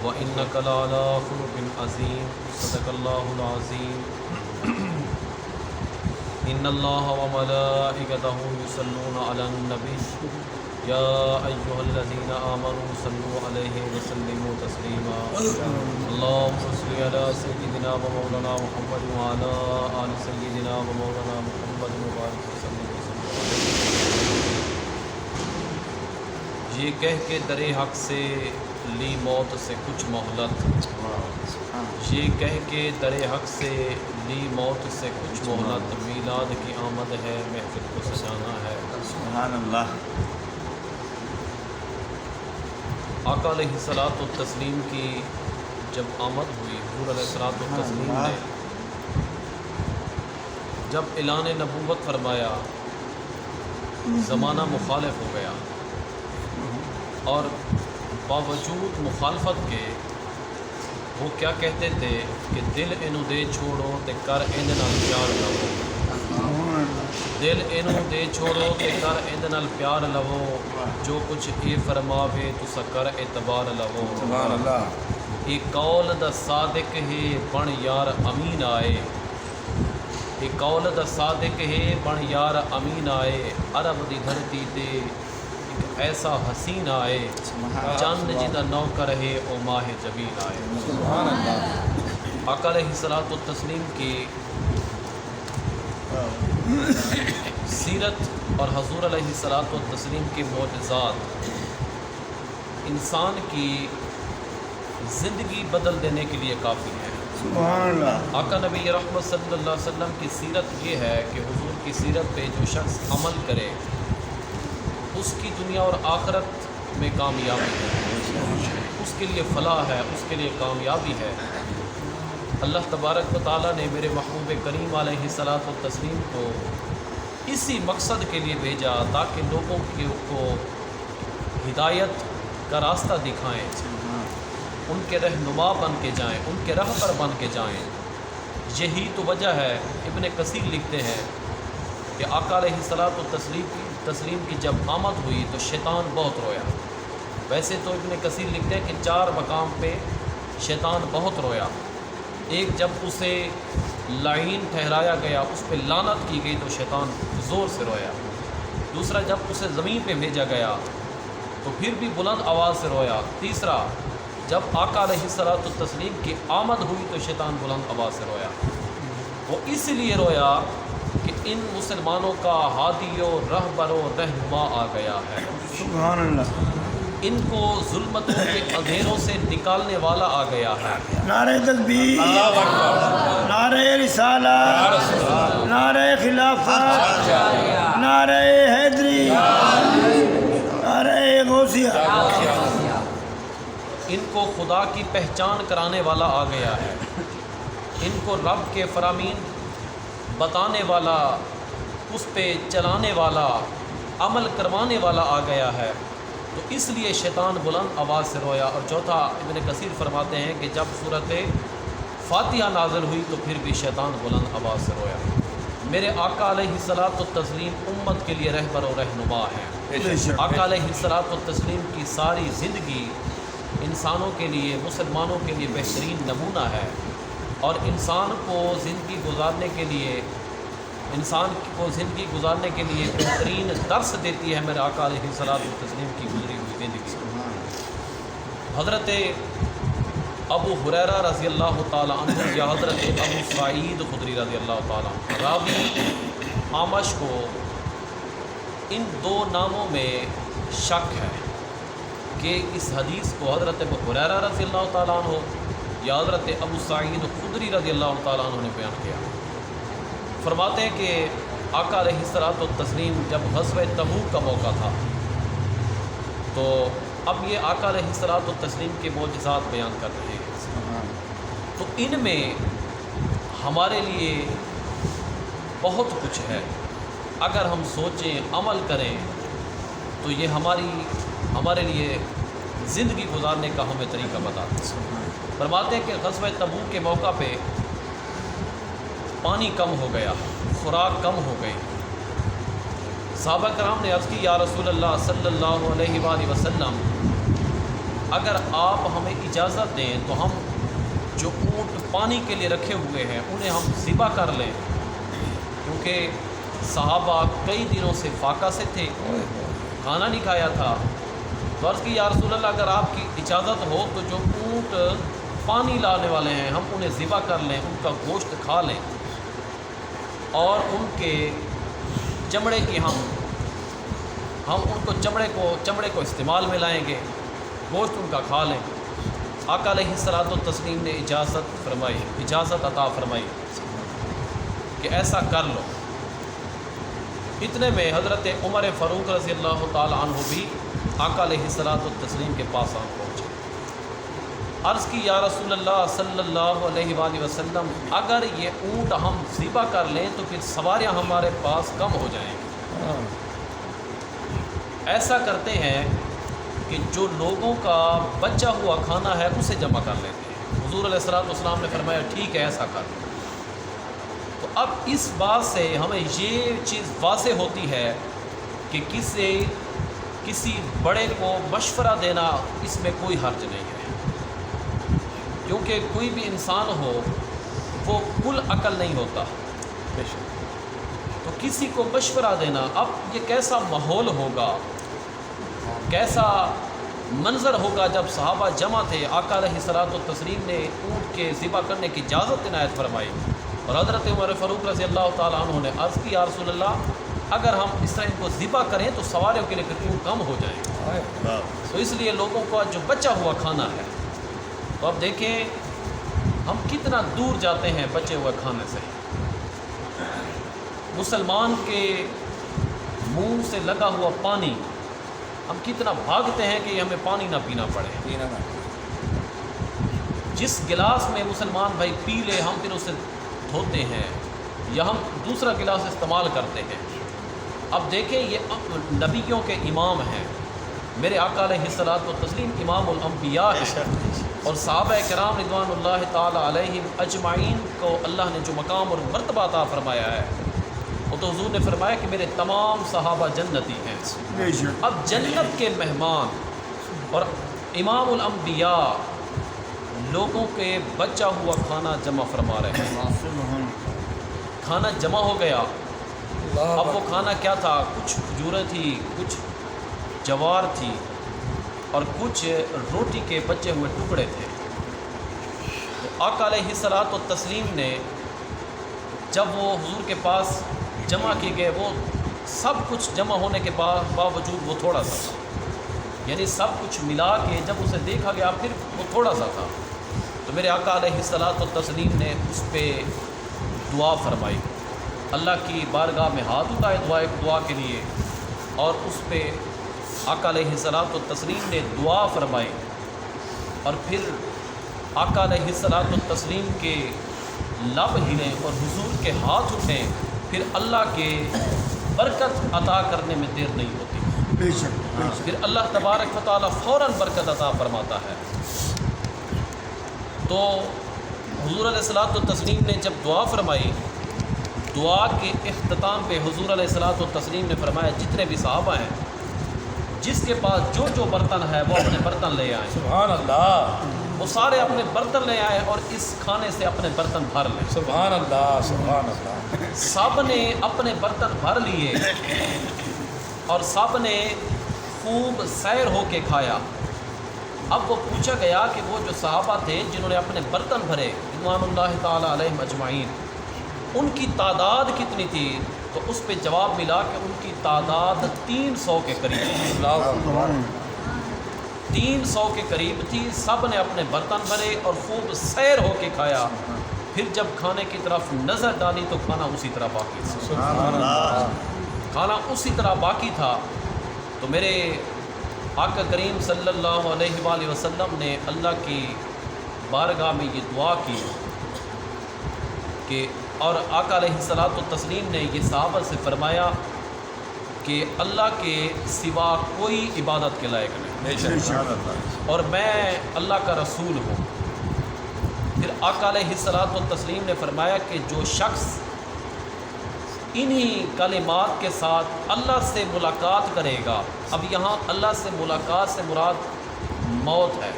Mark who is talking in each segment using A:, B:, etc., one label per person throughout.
A: وإنك لعلى خلق عظيم صدق الله العظيم إن الله وملائكته يصلون على النبي يا أيها الذين آمنوا صلوا عليه وسلموا تسليما اللهم صل على سيدنا ومولانا محمد وعلى آل سيدنا ومولانا محمد وبارك وسلم یہ کہہ کے در حق سے لی موت سے کچھ مہلت، یہ کہہ کے در حق سے لی موت سے کچھ مہلت، میلاد کی آمد ہے محفل کو سجانا ہے۔
B: سبحان اللہ۔
A: آقا علیہ الصلوۃ والتسلیم کی جب آمد ہوئی، حضور علیہ الصلوۃ والتسلیم نے جب اعلان نبوت فرمایا، زمانہ مخالف ہو گیا اور باوجود مخالفت کے وہ کیا کہتے تھے کہ دل اینو دے چھوڑو تے کر ایندے نال پیار لو، دل اینو دے چھوڑو تے کر ایندے نال پیار لو، جو کچھ اے فرماوے تسا کر اعتبار لو۔
B: سبحان اللہ۔
A: اے قول دا صادق ہے بن یار امین آئے، اے قول دا صادق ہے بن یار امین آئے، عرب دی دھرتی تے ایسا حسین آئے، چند جدا نوکر ہے او ماہ جبین آئے۔
B: سبحان اللہ۔
A: آقا علیہ الصلوۃ والتسلیم کی سیرت اور حضور علیہ الصلوۃ والتسلیم کے معجزات انسان کی زندگی بدل دینے کے لیے کافی ہیں۔
B: سبحان اللہ۔
A: آقا نبی رحمت صلی اللہ علیہ وسلم کی سیرت یہ ہے کہ حضور کی سیرت پہ جو شخص عمل کرے اس کی دنیا اور آخرت میں کامیابی ہے، اس کے لیے فلاح ہے، اس کے لیے کامیابی ہے۔ اللہ تبارک و تعالیٰ نے میرے محبوب کریم علیہ الصلوۃ والتسلیم کو اسی مقصد کے لیے بھیجا تاکہ لوگوں کو ہدایت کا راستہ دکھائیں، ان کے رہنما بن کے جائیں، ان کے رہبر بن کے جائیں۔ یہی تو وجہ ہے، ابن کثیر لکھتے ہیں کہ آقا علیہ الصلوۃ والتسلیم کی جب آمد ہوئی تو شیطان بہت رویا۔ ویسے تو ابن کثیر لکھتے ہیں کہ 4 مقام پہ شیطان بہت رویا۔ ایک جب اسے لعین ٹھہرایا گیا، اس پہ لعنت کی گئی تو شیطان زور سے رویا۔ دوسرا جب اسے زمین پہ بھیجا گیا تو پھر بھی بلند آواز سے رویا۔ تیسرا جب آقا علیہ الصلوۃ والتسلیم کی آمد ہوئی تو شیطان بلند آواز سے رویا۔ وہ اس لیے رویا کہ ان مسلمانوں کا ہادی و رہبر و رہنما آ گیا ہے،
B: سبحان اللہ۔
A: ان کو ظلمتوں کے اندھیروں سے نکالنے والا آ گیا ہے۔
B: نعرہ تکبیر، نعرہ رسالت، نعرہ خلافت، نعرہ حیدری، نعرہ غوثیہ۔
A: ان کو خدا کی پہچان کرانے والا آ گیا ہے، ان کو رب کے فرامین بتانے والا، اس پہ چلانے والا، عمل کروانے والا آ گیا ہے، تو اس لیے شیطان بلند آواز سے رویا۔ اور چوتھا ابن کثیر فرماتے ہیں کہ جب صورت فاتحہ نازل ہوئی تو پھر بھی شیطان بلند آواز سے رویا۔ میرے آقا علیہ الصلوۃ والتسلیم امت کے لیے رہبر و رہنما ہیں۔ آقا علیہ الصلوۃ والتسلیم کی ساری زندگی انسانوں کے لیے، مسلمانوں کے لیے بہترین نمونہ ہے، اور انسان کو زندگی گزارنے کے لیے بہترین درس دیتی ہے میرے آقا علیہ الصلوۃ والتسلیم کی گزری ہوئی زندگی۔ حضرت ابو ہریرہ رضی اللہ تعالیٰ عنہ یا حضرت ابو سعید خدری رضی اللہ تعالیٰ عنہ، راوی اعمش کو ان 2 ناموں میں شک ہے کہ اس حدیث کو حضرت ابو ہریرہ رضی اللہ تعالیٰ عنہ یا حضرت ابو سعید خدری رضی اللہ تعالیٰ عنہ نے بیان کیا۔ فرماتے ہیں کہ آقا علیہ الصلوۃ والتسلیم جب غزوہ تبوک کا موقع تھا تو اب یہ آقا علیہ الصلوۃ والتسلیم کے معجزات بیان کر رہے ہیں، تو ان میں ہمارے لیے بہت کچھ ہے۔ اگر ہم سوچیں، عمل کریں تو یہ ہمارے لیے زندگی گزارنے کا ہمیں طریقہ بتاتے ہیں۔ فرماتے ہیں کہ غزوہ تبوک کے موقع پہ پانی کم ہو گیا، خوراک کم ہو گئی۔ صحابہ کرام نے عرض کی یا رسول اللہ صلی اللہ علیہ وآلہ وسلم، اگر آپ ہمیں اجازت دیں تو ہم جو اونٹ پانی کے لیے رکھے ہوئے ہیں انہیں ہم ذبح کر لیں، کیونکہ صحابہ کئی دنوں سے فاقہ سے تھے، کھانا نہیں کھایا تھا۔ تو عرض کی یا رسول اللہ اگر آپ کی اجازت ہو تو جو اونٹ پانی لانے والے ہیں ہم انہیں ذبح کر لیں، ان کا گوشت کھا لیں اور ان کے چمڑے کی ہم ان کو چمڑے کو استعمال میں لائیں گے، گوشت ان کا کھا لیں۔ آقا علیہ الصلوۃ والتسلیم نے اجازت عطا فرمائی کہ ایسا کر لو۔ اتنے میں حضرت عمر فاروق رضی اللہ تعالی عنہ بھی آقا علیہ الصلوۃ والتسلیم کے پاس آن پہنچے۔ عرض کی یا رسول اللہ صلی اللہ علیہ وآلہ وسلم اگر یہ اونٹ ہم ذبح کر لیں تو پھر سواریاں ہمارے پاس کم ہو جائیں گی، ایسا کرتے ہیں کہ جو لوگوں کا بچا ہوا کھانا ہے اسے جمع کر لیتے ہیں۔ حضور علیہ الصلوۃ والسلام نے فرمایا ٹھیک ہے ایسا کر۔ تو اب اس بات سے ہمیں یہ چیز واضح ہوتی ہے کہ کسی بڑے کو مشورہ دینا اس میں کوئی حرج نہیں ہے، کیونکہ کوئی بھی انسان ہو وہ کل عقل نہیں ہوتا، تو کسی کو مشورہ دینا۔ اب یہ کیسا ماحول ہوگا، کیسا منظر ہوگا جب صحابہ جمع تھے، آقا علیہ الصلوۃ والتسلیم نے اونٹ کے ذبح کرنے کی اجازت عنایت فرمائی اور حضرت عمر فاروق رضی اللہ تعالیٰ عنہ نے عرض کی یا رسول اللہ اگر ہم اس طرح ان کو ذبح کریں تو سواریوں کے لیے اونٹ کم ہو جائیں گے، تو اس لیے لوگوں کا جو بچا ہوا کھانا ہے، تو اب دیکھیں ہم کتنا دور جاتے ہیں بچے ہوئے کھانے سے۔ مسلمان کے منہ سے لگا ہوا پانی ہم کتنا بھاگتے ہیں کہ ہمیں پانی نہ پینا پڑے۔ جس گلاس میں مسلمان بھائی پی لے ہم پھر اسے دھوتے ہیں یا ہم دوسرا گلاس استعمال کرتے ہیں۔ اب دیکھیں یہ نبیوں کے امام ہیں، میرے آقا علیہ الصلوۃ والتسلیم امام الانبیاء ہیں، اور صحابہ کرام رضوان اللہ تعالی علیہم اجمعین کو اللہ نے جو مقام اور مرتبہ عطا فرمایا ہے، وہ تو حضور نے فرمایا کہ میرے تمام صحابہ جنتی ہیں۔ اب جنت کے مہمان اور امام الانبیاء لوگوں کے بچا ہوا کھانا جمع فرما رہے ہیں۔ کھانا جمع ہو گیا، اب وہ کھانا کیا تھا؟ کچھ کھجوریں تھی، کچھ جوار تھی اور کچھ روٹی کے بچے ہوئے ٹکڑے تھے۔ تو آقا علیہ الصلوۃ والتسلیم نے جب وہ حضور کے پاس جمع کیے گئے، وہ سب کچھ جمع ہونے کے باوجود وہ تھوڑا سا تھا، یعنی سب کچھ ملا کے جب اسے دیکھا گیا پھر وہ تھوڑا سا تھا، تو میرے آقا علیہ الصلوۃ والتسلیم نے اس پہ دعا فرمائی، اللہ کی بارگاہ میں ہاتھ اٹھائے دعا کے لیے، اور اس پہ آقا علیہ الصلوۃ والتسلیم نے دعا فرمائی، اور پھر آقا علیہ الصلوۃ والتسلیم کے لب ہلیں اور حضور کے ہاتھ اٹھیں، پھر اللہ کے برکت عطا کرنے میں دیر نہیں ہوتی، پھر اللہ تبارک و تعالیٰ فوراً برکت عطا فرماتا ہے۔ تو حضور علیہ الصلوۃ والتسلیم نے جب دعا فرمائی، دعا کے اختتام پہ حضور علیہ الصلوۃ والتسلیم نے فرمایا جتنے بھی صحابہ ہیں جس کے پاس جو برتن ہے وہ اپنے برتن لے آئیں۔
C: سبحان اللہ،
A: وہ سارے اپنے برتن لے آئے اور اس کھانے سے اپنے برتن بھر لیں۔
C: سبحان اللہ، سبحان اللہ۔
A: سب نے اپنے برتن بھر لیے اور سب نے خوب سیر ہو کے کھایا۔ اب وہ پوچھا گیا کہ وہ جو صحابہ تھے جنہوں نے اپنے برتن بھرے رضوان اللہ تعالی علیہم اجمعین، ان کی تعداد کتنی تھی؟ تو اس پہ جواب ملا کہ ان کی تعداد 300 کے قریب تھی، 300 کے قریب تھی۔ سب نے اپنے برتن بھرے اور خوب سیر ہو کے کھایا، پھر جب کھانے کی طرف نظر ڈالی تو کھانا اسی طرح باقی تھا، کھانا اسی طرح باقی تھا۔ تو میرے آقا کریم صلی اللہ علیہ وآلہ وسلم نے اللہ کی بارگاہ میں یہ دعا کی کہ، اور آقا علیہ الصلوۃ والتسلیم نے یہ صحابہ سے فرمایا کہ اللہ کے سوا کوئی عبادت کے لائق نہیں، اور میں اللہ کا رسول ہوں۔ پھر آقا علیہ الصلوۃ والتسلیم نے فرمایا کہ جو شخص انہی کلمات کے ساتھ اللہ سے ملاقات کرے گا، اب یہاں اللہ سے ملاقات سے مراد موت ہے،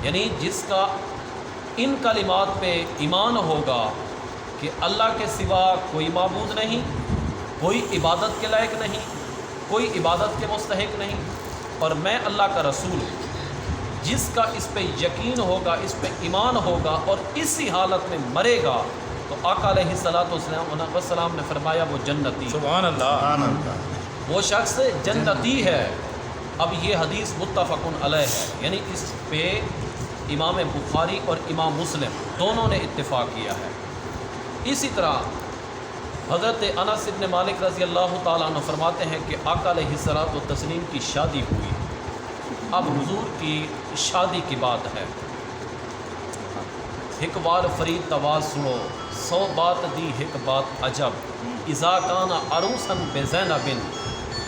A: یعنی جس کا ان کلمات پہ ایمان ہوگا کہ اللہ کے سوا کوئی معبود نہیں، کوئی عبادت کے لائق نہیں، کوئی عبادت کے مستحق نہیں، اور میں اللہ کا رسول ہوں، جس کا اس پہ یقین ہوگا، اس پہ ایمان ہوگا اور اسی حالت میں مرے گا، تو آقا علیہ السلام نے فرمایا وہ جنتی،
C: سبحان اللہ،
A: وہ شخص جنتی ہے۔ اب یہ حدیث متفق علیہ ہے، یعنی اس پہ امام بخاری اور امام مسلم دونوں نے اتفاق کیا ہے۔ اسی طرح حضرت انس بن مالک رضی اللہ تعالیٰ عنہ فرماتے ہیں کہ آقا علیہ السلام کی شادی ہوئی، اب حضور کی شادی کی بات ہے۔ ایک بار فرید تواز سنو، 100 بات دی ایک بات عجب، اذا کان عروسن بزینب،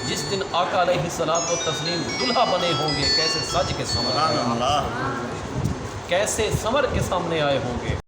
A: جس دن آقا علیہ السلام دلہا بنے ہوں گے، کیسے سج کے سمر، کیسے سمر کے سامنے آئے ہوں گے۔